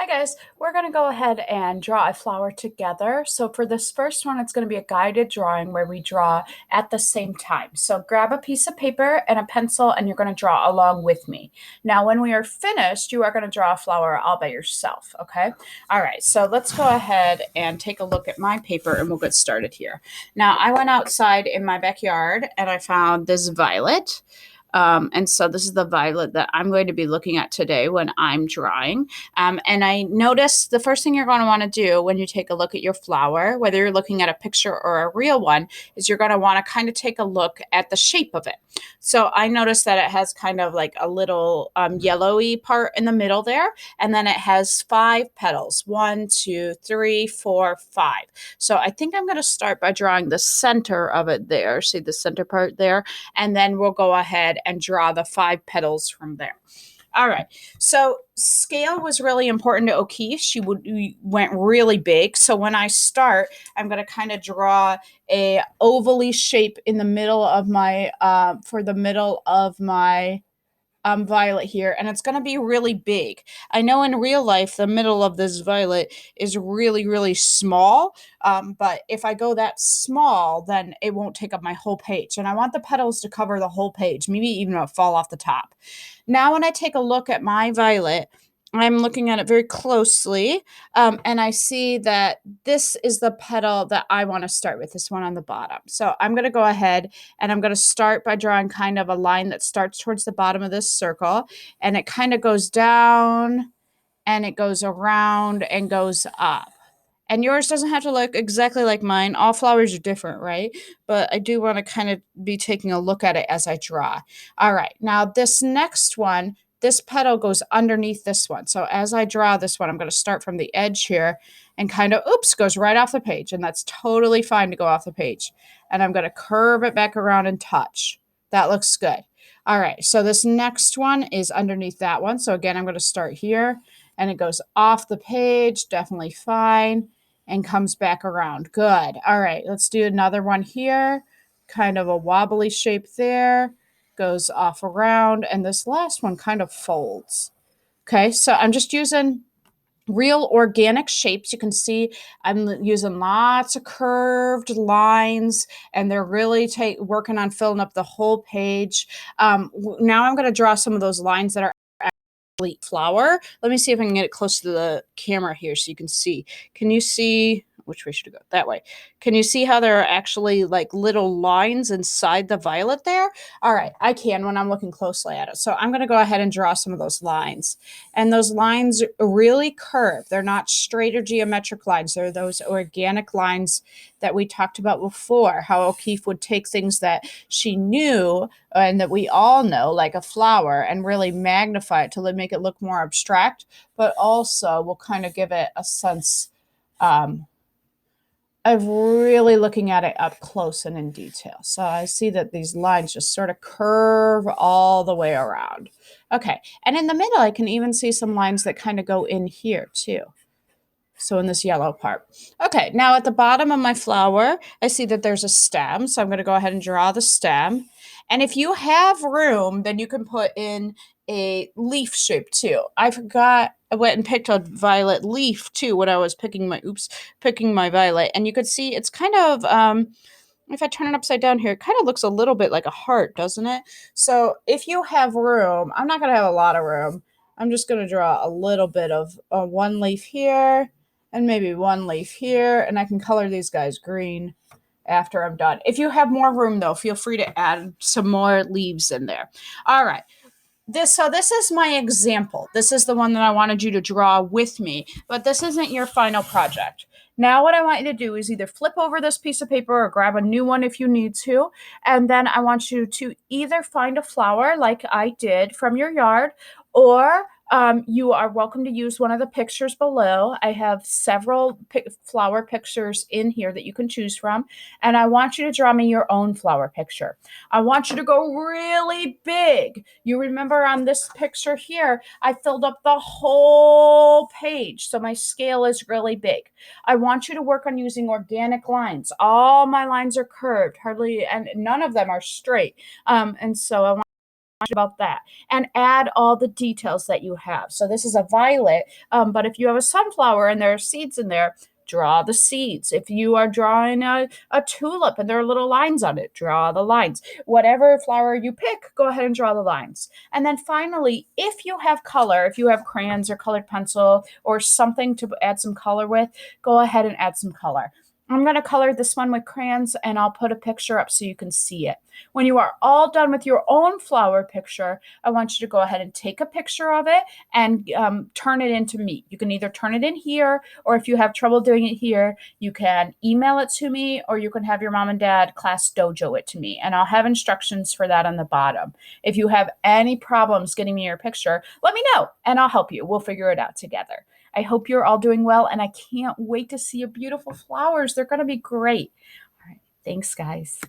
guys, we're going to go ahead and draw a flower together. So for this first one, it's going to be a guided drawing where we draw at the same time. So grab a piece of paper and a pencil and you're going to draw along with me. Now, when we are finished, you are going to draw a flower all by yourself, okay? All right, so let's go ahead and take a look at my paper and we'll get started here. Now, I went outside in my backyard and I found this violet. And so this is the violet that I'm going to be looking at today when I'm drawing. And I noticed the first thing you're going to want to do when you take a look at your flower, whether you're looking at a picture or a real one, is you're going to want to kind of take a look at the shape of it. So I noticed that it has kind of like a little yellowy part in the middle there. And then it has 5 petals. 1, 2, 3, 4, 5. So I think I'm going to start by drawing the center of it there. See the center part there? And then we'll go ahead and draw the 5 petals from there. All right. So scale was really important to O'Keeffe. She went really big. So when I start, I'm going to kind of draw a ovally shape in the middle of my for the middle of my violet here, and it's going to be really big. I know in real life the middle of this violet is really, really small, but if I go that small, then it won't take up my whole page, and I want the petals to cover the whole page, maybe even fall off the top. Now when I take a look at my violet, I'm looking at it very closely, and I see that this is the petal that I want to start with, this one on the bottom. So I'm going to go ahead and I'm going to start by drawing kind of a line that starts towards the bottom of this circle, and it kind of goes down, and it goes around and goes up. And yours doesn't have to look exactly like mine. All flowers are different, right? But I do want to kind of be taking a look at it as I draw. All right, now this next one, this petal goes underneath this one. So as I draw this one, I'm going to start from the edge here and kind of, oops, goes right off the page. And that's totally fine to go off the page. And I'm going to curve it back around and touch. That looks good. All right, so this next one is underneath that one. So again, I'm going to start here and it goes off the page, definitely fine, and comes back around. Good. All right, let's do another one here. Kind of a wobbly shape there, goes off around, and this last one kind of folds. Okay, so I'm just using real organic shapes. You can see I'm using lots of curved lines, and they're really working on filling up the whole page. Now I'm going to draw some of those lines that are flower. Let me see if I can get it close to the camera here so you can see. Can you see which way should I go? That way. Can you see how there are actually like little lines inside the violet there? All right, I can when I'm looking closely at it. So I'm going to go ahead and draw some of those lines. And those lines really curve. They're not straight or geometric lines. They're those organic lines that we talked about before, how O'Keeffe would take things that she knew and that we all know, like a flower, and really magnify it to make it look more abstract, but also will kind of give it a sense of really looking at it up close and in detail. So I see that these lines just sort of curve all the way around. Okay, and in the middle, I can even see some lines that kind of go in here too. So in this yellow part. Okay, now at the bottom of my flower, I see that there's a stem. So I'm going to go ahead and draw the stem. And if you have room, then you can put in a leaf shape too. I went and picked a violet leaf too when I was picking my violet. And you could see it's kind of, if I turn it upside down here, it kind of looks a little bit like a heart, doesn't it? So if you have room, I'm not going to have a lot of room. I'm just going to draw a little bit of one leaf here and maybe one leaf here, and I can color these guys green after I'm done. If you have more room, though, feel free to add some more leaves in there. All right. This is my example. This is the one that I wanted you to draw with me, but this isn't your final project. Now what I want you to do is either flip over this piece of paper or grab a new one if you need to, and then I want you to either find a flower like I did from your yard, or you are welcome to use one of the pictures below. I have several flower pictures in here that you can choose from, and I want you to draw me your own flower picture. I want you to go really big. You remember on this picture here, I filled up the whole page, so my scale is really big. I want you to work on using organic lines. All my lines are curved, and none of them are straight. And so I want about that, and add all the details that you have. So this is a violet, but if you have a sunflower and there are seeds in there, draw the seeds. If you are drawing a tulip and there are little lines on it, draw the lines. Whatever flower you pick, go ahead and draw the lines. And then finally, if you have color, if you have crayons or colored pencil or something to add some color with, go ahead and add some color. I'm going to color this one with crayons, and I'll put a picture up so you can see it. When you are all done with your own flower picture, I want you to go ahead and take a picture of it and turn it into me. You can either turn it in here, or if you have trouble doing it here, you can email it to me, or you can have your mom and dad class dojo it to me, and I'll have instructions for that on the bottom. If you have any problems getting me your picture, let me know, and I'll help you. We'll figure it out together. I hope you're all doing well, and I can't wait to see your beautiful flowers. They're going to be great. All right. Thanks, guys.